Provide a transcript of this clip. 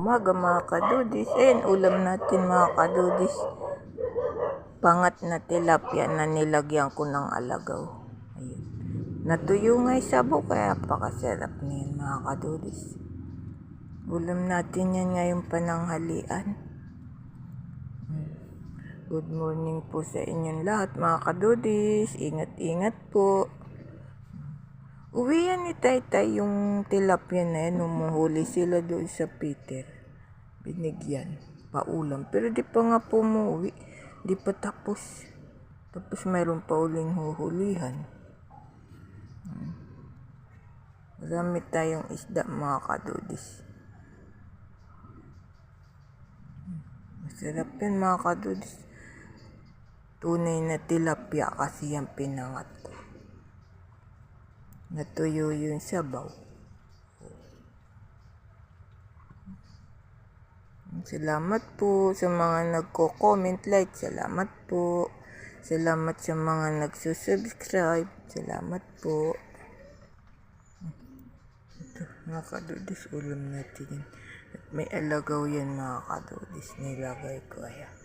umaga mga kadudis. Ayan, ulam natin mga kadudis. Pangat na tilapia na nilagyan ko ng alagaw. Ayun. Natuyo nga yung sabaw kaya pakasarap niyan mga kadudis. Ulam natin yan ngayong pananghalian. Good morning po sa inyong lahat mga kadudis. Ingat-ingat po. Uwi yan ni Taytay yung tilapia na yan. Umuhuli sila doon sa Peter. Binigyan. Paulam. Pero di pa nga po umuwi. Di pa tapos. Tapos mayroon pa uling huhulihan. Marami tayong isda mga kadudis. Masarap yan mga kadudis. Tunay na tilapia kasi yung pinangat ko. Natuyo yung sabaw. Salamat po sa mga nagko-comment, like. Salamat po. Salamat sa mga nagsusubscribe. Salamat po. Ito, mga kadudis, ulam natin yan. At may alagaw yan mga kadudis. Nilagay ko. Ayan.